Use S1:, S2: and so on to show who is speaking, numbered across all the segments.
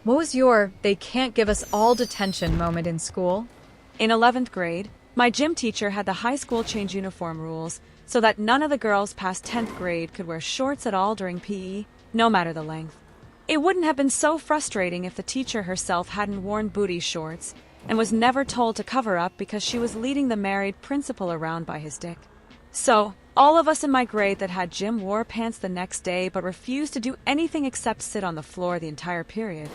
S1: What was your "they can't give us all detention" moment in school?
S2: In 11th grade, my gym teacher had the high school change uniform rules so that none of the girls past 10th grade could wear shorts at all during PE, no matter the length. It wouldn't have been so frustrating if the teacher herself hadn't worn booty shorts and was never told to cover up because she was leading the married principal around by his dick. So, all of us in my grade that had gym wore pants the next day but refused to do anything except sit on the floor the entire period.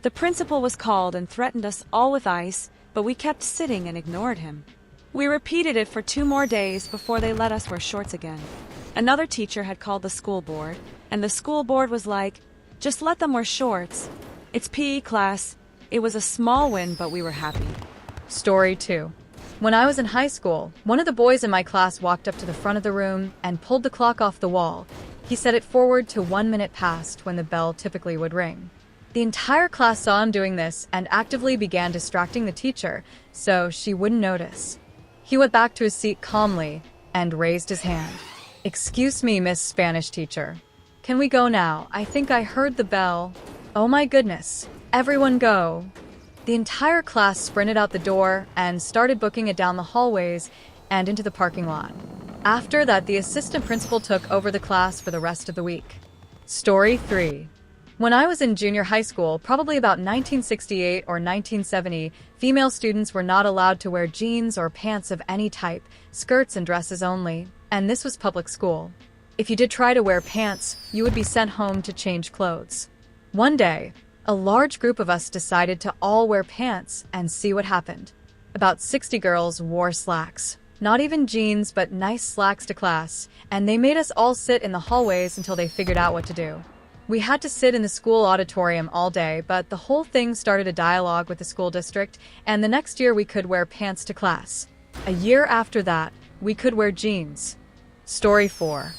S2: The principal was called and threatened us all with ice, but we kept sitting and ignored him. We repeated it for 2 more days before they let us wear shorts again. Another teacher had called the school board, and the school board was like, "Just let them wear shorts. It's PE class." It was a small win, but we were happy.
S1: Story 2. When I was in high school, one of the boys in my class walked up to the front of the room and pulled the clock off the wall. He set it forward to 1 minute past when the bell typically would ring. The entire class saw him doing this and actively began distracting the teacher so she wouldn't notice. He went back to his seat calmly and raised his hand. "Excuse me, Miss Spanish teacher. Can we go now? I think I heard the bell." "Oh my goodness. Everyone go." The entire class sprinted out the door and started booking it down the hallways and into the parking lot. After that, the assistant principal took over the class for the rest of the week. Story 3. When I was in junior high school, probably about 1968 or 1970, female students were not allowed to wear jeans or pants of any type, skirts and dresses only, and this was public school. If you did try to wear pants, you would be sent home to change clothes. One day, a large group of us decided to all wear pants and see what happened. About 60 girls wore slacks. Not even jeans, but nice slacks to class, and they made us all sit in the hallways until they figured out what to do. We had to sit in the school auditorium all day, but the whole thing started a dialogue with the school district, and the next year we could wear pants to class. A year after that, we could wear jeans. Story 4.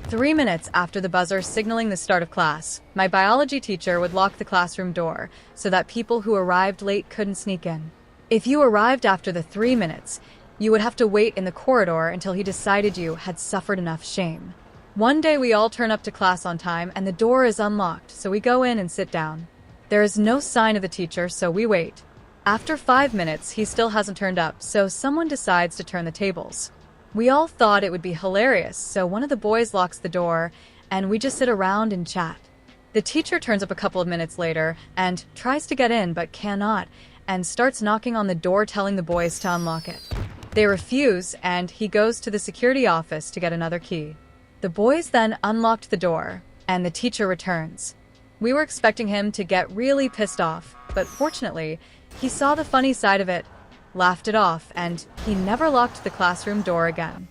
S1: 3 minutes after the buzzer signaling the start of class, my biology teacher would lock the classroom door so that people who arrived late couldn't sneak in. If you arrived after the 3 minutes, you would have to wait in the corridor until he decided you had suffered enough shame. One day we all turn up to class on time and the door is unlocked, so we go in and sit down. There is no sign of the teacher, so we wait. After 5 minutes, he still hasn't turned up, so someone decides to turn the tables. We all thought it would be hilarious, so one of the boys locks the door and we just sit around and chat. The teacher turns up a couple of minutes later and tries to get in but cannot, and starts knocking on the door telling the boys to unlock it. They refuse and he goes to the security office to get another key. The boys then unlocked the door, and the teacher returns. We were expecting him to get really pissed off, but fortunately, he saw the funny side of it, laughed it off, and he never locked the classroom door again.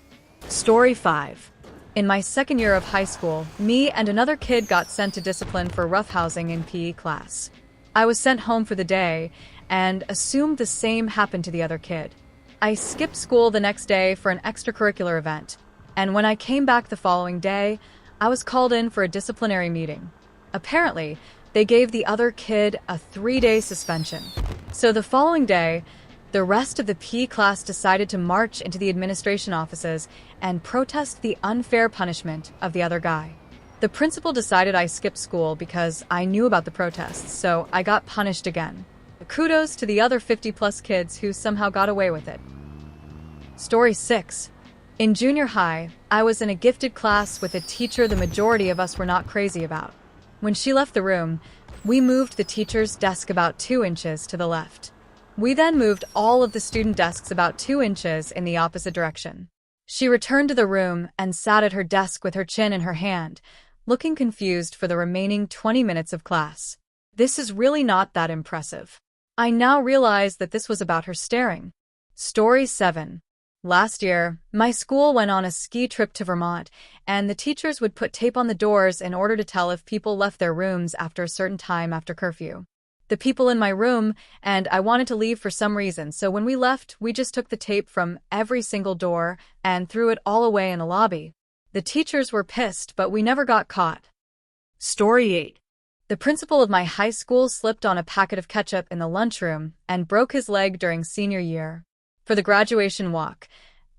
S1: Story 5. In my second year of high school, me and another kid got sent to discipline for roughhousing in PE class. I was sent home for the day, and assumed the same happened to the other kid. I skipped school the next day for an extracurricular event. And when I came back the following day, I was called in for a disciplinary meeting. Apparently, they gave the other kid a 3-day suspension. So the following day, the rest of the PE class decided to march into the administration offices and protest the unfair punishment of the other guy. The principal decided I skipped school because I knew about the protests, so I got punished again. Kudos to the other 50-plus kids who somehow got away with it. Story 6. In junior high, I was in a gifted class with a teacher the majority of us were not crazy about. When she left the room, we moved the teacher's desk about 2 inches to the left. We then moved all of the student desks about 2 inches in the opposite direction. She returned to the room and sat at her desk with her chin in her hand, looking confused for the remaining 20 minutes of class. This is really not that impressive. I now realize that this was about her staring. Story 7. Last year, my school went on a ski trip to Vermont, and the teachers would put tape on the doors in order to tell if people left their rooms after a certain time after curfew. The people in my room, and I wanted to leave for some reason, so when we left, we just took the tape from every single door and threw it all away in the lobby. The teachers were pissed, but we never got caught. Story 8. The principal of my high school slipped on a packet of ketchup in the lunchroom and broke his leg during senior year. For the graduation walk,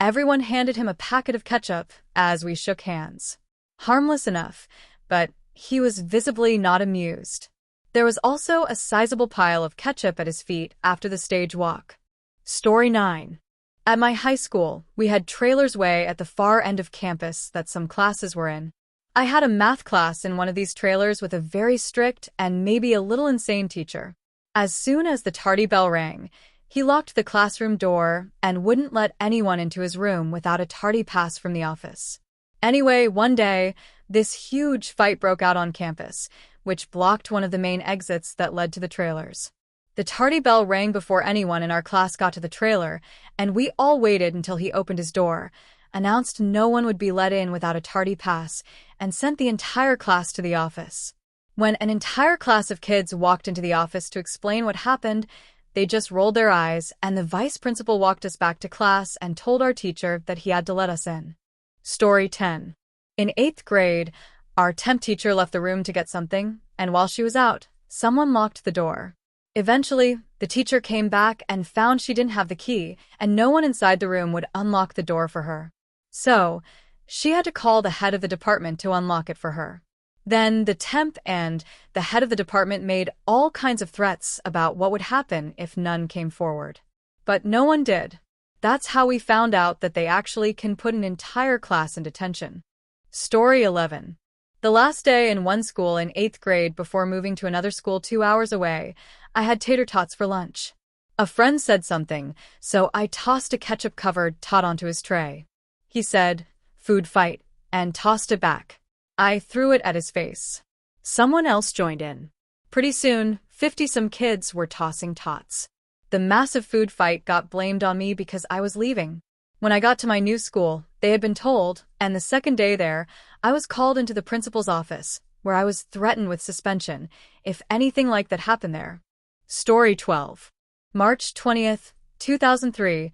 S1: everyone handed him a packet of ketchup as we shook hands. Harmless enough, but he was visibly not amused. There was also a sizable pile of ketchup at his feet after the stage walk. Story 9. At my high school, we had trailers way at the far end of campus that some classes were in. I had a math class in one of these trailers with a very strict and maybe a little insane teacher. As soon as the tardy bell rang, he locked the classroom door and wouldn't let anyone into his room without a tardy pass from the office. Anyway, one day, this huge fight broke out on campus, which blocked one of the main exits that led to the trailers. The tardy bell rang before anyone in our class got to the trailer, and we all waited until he opened his door, announced no one would be let in without a tardy pass, and sent the entire class to the office. When an entire class of kids walked into the office to explain what happened, they just rolled their eyes, and the vice principal walked us back to class and told our teacher that he had to let us in. Story 10. In 8th grade, our temp teacher left the room to get something, and while she was out, someone locked the door. Eventually, the teacher came back and found she didn't have the key, and no one inside the room would unlock the door for her. So, she had to call the head of the department to unlock it for her. Then the temp and the head of the department made all kinds of threats about what would happen if none came forward. But no one did. That's how we found out that they actually can put an entire class in detention. Story 11. The last day in one school in 8th grade before moving to another school 2 hours away, I had tater tots for lunch. A friend said something, so I tossed a ketchup-covered tot onto his tray. He said, "Food fight," and tossed it back. I threw it at his face. Someone else joined in. Pretty soon, 50-some kids were tossing tots. The massive food fight got blamed on me because I was leaving. When I got to my new school, they had been told, and the second day there, I was called into the principal's office, where I was threatened with suspension if anything like that happened there. Story 12. March 20th, 2003,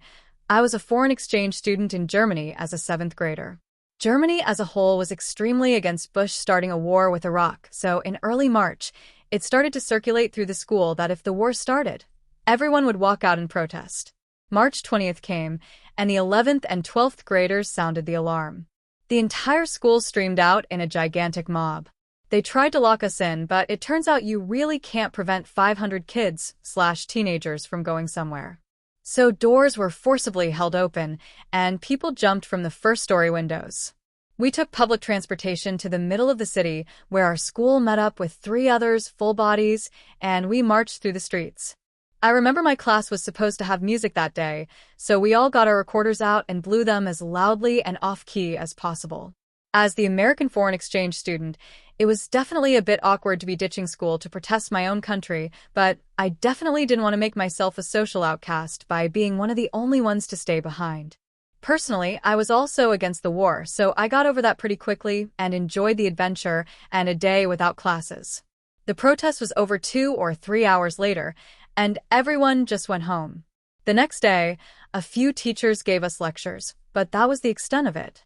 S1: I was a foreign exchange student in Germany as a 7th grader. Germany as a whole was extremely against Bush starting a war with Iraq, so in early March, it started to circulate through the school that if the war started, everyone would walk out and protest. March 20th came, and the 11th and 12th graders sounded the alarm. The entire school streamed out in a gigantic mob. They tried to lock us in, but it turns out you really can't prevent 500 kids/teenagers from going somewhere. So doors were forcibly held open, and people jumped from the first-story windows. We took public transportation to the middle of the city, where our school met up with 3 others, full bodies, and we marched through the streets. I remember my class was supposed to have music that day, so we all got our recorders out and blew them as loudly and off-key as possible. As the American foreign exchange student, it was definitely a bit awkward to be ditching school to protest my own country, but I definitely didn't want to make myself a social outcast by being one of the only ones to stay behind. Personally, I was also against the war, so I got over that pretty quickly and enjoyed the adventure and a day without classes. The protest was over 2 or 3 hours later, and everyone just went home. The next day, a few teachers gave us lectures, but that was the extent of it.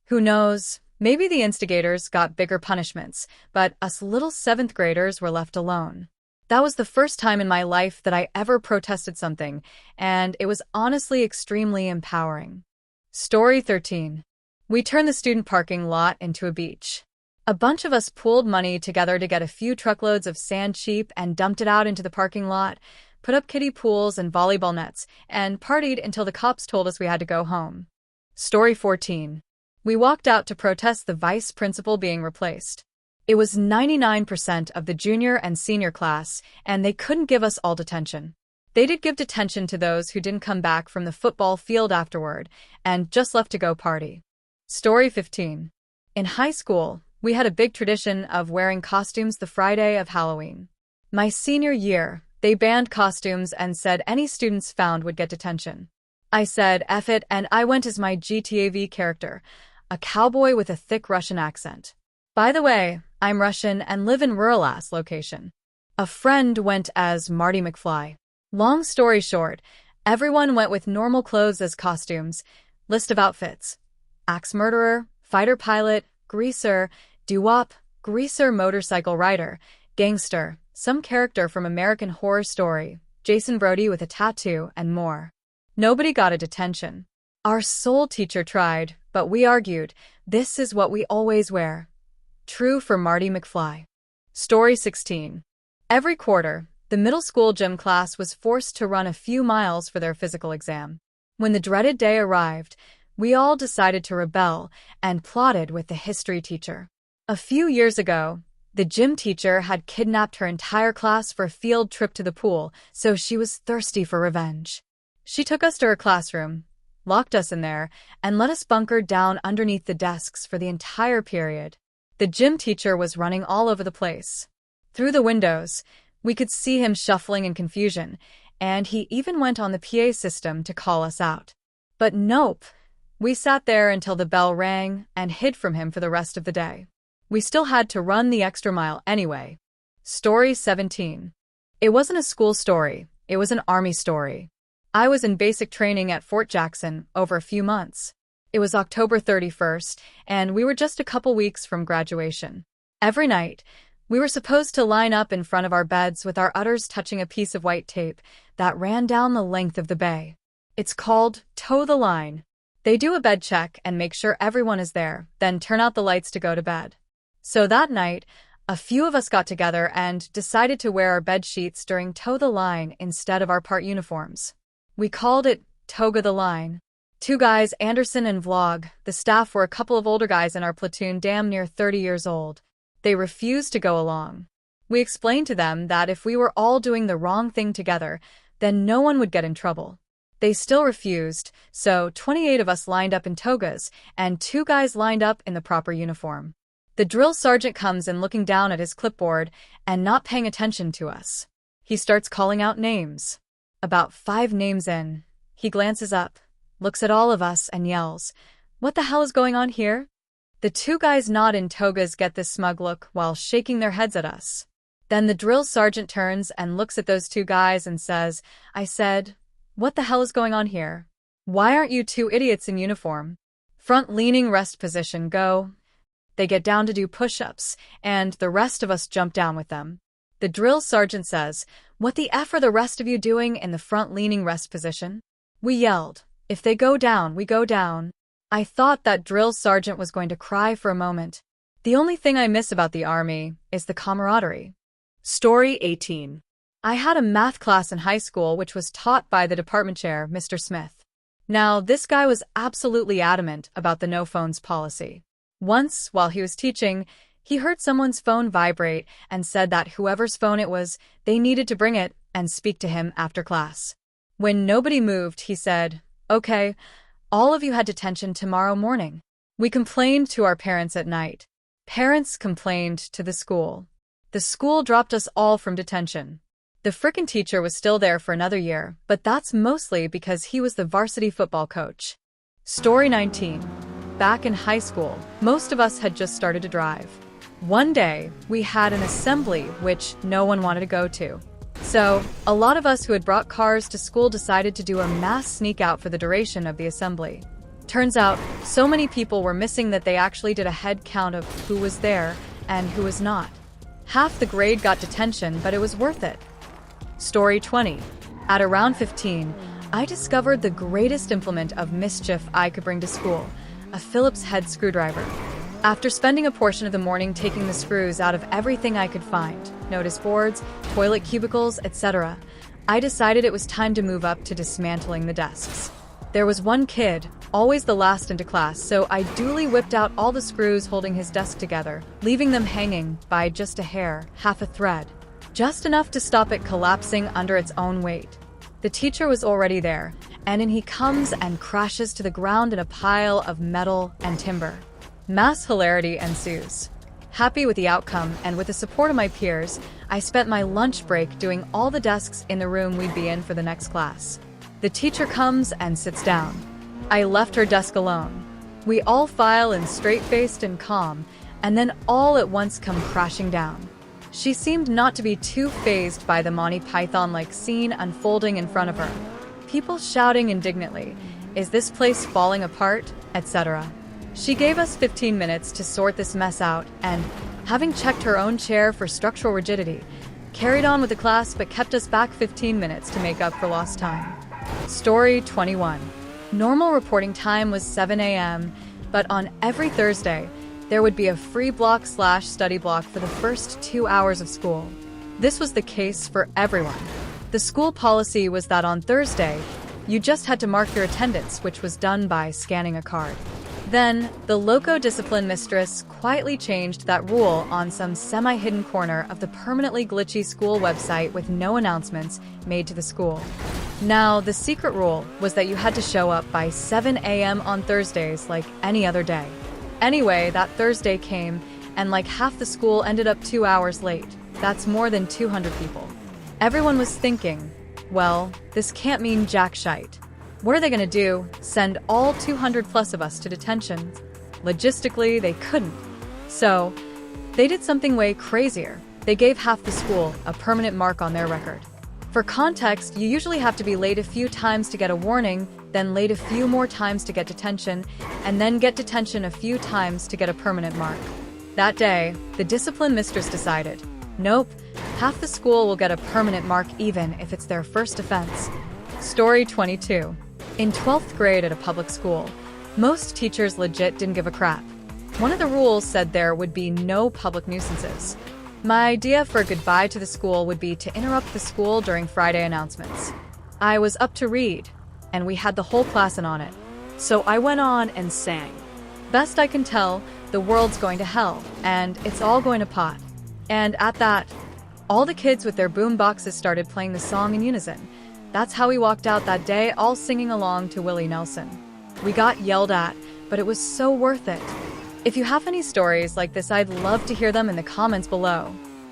S1: Who knows, maybe the instigators got bigger punishments, but us little 7th graders were left alone. That was the first time in my life that I ever protested something, and it was honestly extremely empowering. Story 13. We turned the student parking lot into a beach. A bunch of us pooled money together to get a few truckloads of sand cheap and dumped it out into the parking lot, put up kiddie pools and volleyball nets, and partied until the cops told us we had to go home. Story 14. We walked out to protest the vice principal being replaced. It was 99% of the junior and senior class, and they couldn't give us all detention. They did give detention to those who didn't come back from the football field afterward and just left to go party. Story 15. In high school, we had a big tradition of wearing costumes the Friday of Halloween. My senior year, they banned costumes and said any students found would get detention. I said, "F it," and I went as my GTA V character, a cowboy with a thick Russian accent. By the way, I'm Russian and live in rural-ass location. A friend went as Marty McFly. Long story short, everyone went with normal clothes as costumes. List of outfits: axe murderer, fighter pilot, greaser, doo-wop, greaser motorcycle rider, gangster, some character from American Horror Story, Jason Brody with a tattoo, and more. Nobody got a detention. Our sole teacher tried, but we argued, this is what we always wear. True for Marty McFly. Story 16. Every quarter, the middle school gym class was forced to run a few miles for their physical exam. When the dreaded day arrived, we all decided to rebel and plotted with the history teacher. A few years ago, the gym teacher had kidnapped her entire class for a field trip to the pool, so she was thirsty for revenge. She took us to her classroom, locked us in there, and let us bunker down underneath the desks for the entire period. The gym teacher was running all over the place. Through the windows, we could see him shuffling in confusion, and he even went on the PA system to call us out. But nope, we sat there until the bell rang and hid from him for the rest of the day. We still had to run the extra mile anyway. Story 17. It wasn't a school story, it was an army story. I was in basic training at Fort Jackson over a few months. It was October 31st, and we were just a couple weeks from graduation. Every night, we were supposed to line up in front of our beds with our udders touching a piece of white tape that ran down the length of the bay. It's called toe the line. They do a bed check and make sure everyone is there, then turn out the lights to go to bed. So that night, a few of us got together and decided to wear our bed sheets during toe the line instead of our part uniforms. We called it Toga the Line. Two guys, Anderson and Vlog, the staff were a couple of older guys in our platoon damn near 30 years old. They refused to go along. We explained to them that if we were all doing the wrong thing together, then no one would get in trouble. They still refused, so 28 of us lined up in togas, and two guys lined up in the proper uniform. The drill sergeant comes in looking down at his clipboard and not paying attention to us. He starts calling out names. About 5 names in, he glances up, looks at all of us, and yells, "What the hell is going on here?" The two guys not in togas get this smug look while shaking their heads at us. Then the drill sergeant turns and looks at those two guys and says, "I said, what the hell is going on here? Why aren't you two idiots in uniform? Front leaning rest position, go." They get down to do push-ups, and the rest of us jump down with them. The drill sergeant says, "What the F are the rest of you doing in the front leaning rest position?" We yelled, "If they go down, we go down." I thought that drill sergeant was going to cry for a moment. The only thing I miss about the Army is the camaraderie. Story 18. I had a math class in high school which was taught by the department chair, Mr. Smith. Now, this guy was absolutely adamant about the no phones policy. Once, while he was teaching, he heard someone's phone vibrate and said that whoever's phone it was, they needed to bring it and speak to him after class. When nobody moved, he said, "Okay, all of you had detention tomorrow morning." We complained to our parents at night. Parents complained to the school. The school dropped us all from detention. The frickin' teacher was still there for another year, but that's mostly because he was the varsity football coach. Story 19. Back in high school, most of us had just started to drive. One day, we had an assembly which no one wanted to go to. So, a lot of us who had brought cars to school decided to do a mass sneak out for the duration of the assembly. Turns out, so many people were missing that they actually did a head count of who was there and who was not. Half the grade got detention, but it was worth it. Story 20. At around 15, I discovered the greatest implement of mischief I could bring to school, a Phillips head screwdriver. After spending a portion of the morning taking the screws out of everything I could find, notice boards, toilet cubicles, etc., I decided it was time to move up to dismantling the desks. There was one kid, always the last into class, so I duly whipped out all the screws holding his desk together, leaving them hanging by just a hair, half a thread. Just enough to stop it collapsing under its own weight. The teacher was already there, and in he comes and crashes to the ground in a pile of metal and timber. Mass hilarity ensues. Happy with the outcome and with the support of my peers, I spent my lunch break doing all the desks in the room we'd be in for the next class. The teacher comes and sits down. I left her desk alone. We all file in straight-faced and calm, and then all at once come crashing down. She seemed not to be too fazed by the Monty Python-like scene unfolding in front of her. People shouting indignantly, "Is this place falling apart?" etc. She gave us 15 minutes to sort this mess out and, having checked her own chair for structural rigidity, carried on with the class but kept us back 15 minutes to make up for lost time. Story 21. Normal reporting time was 7 a.m., but on every Thursday, there would be a free block/study block for the first 2 hours of school. This was the case for everyone. The school policy was that on Thursday, you just had to mark your attendance, which was done by scanning a card. Then, the loco discipline mistress quietly changed that rule on some semi-hidden corner of the permanently glitchy school website with no announcements made to the school. Now, the secret rule was that you had to show up by 7 a.m. on Thursdays like any other day. Anyway, that Thursday came, and like half the school ended up 2 hours late. That's more than 200 people. Everyone was thinking, well, this can't mean jack shite. What are they gonna do? Send all 200 plus of us to detention? Logistically, they couldn't. So, they did something way crazier. They gave half the school a permanent mark on their record. For context, you usually have to be late a few times to get a warning, then late a few more times to get detention, and then get detention a few times to get a permanent mark. That day, the discipline mistress decided, nope, half the school will get a permanent mark even if it's their first offense. Story 22. In 12th grade at a public school, most teachers legit didn't give a crap. One of the rules said there would be no public nuisances. My idea for a goodbye to the school would be to interrupt the school during Friday announcements. I was up to read, and we had the whole class in on it. So I went on and sang. Best I can tell, the world's going to hell, and it's all going to pot. And at that, all the kids with their boom boxes started playing the song in unison. That's how we walked out that day, all singing along to Willie Nelson. We got yelled at, but it was so worth it. If you have any stories like this, I'd love to hear them in the comments below.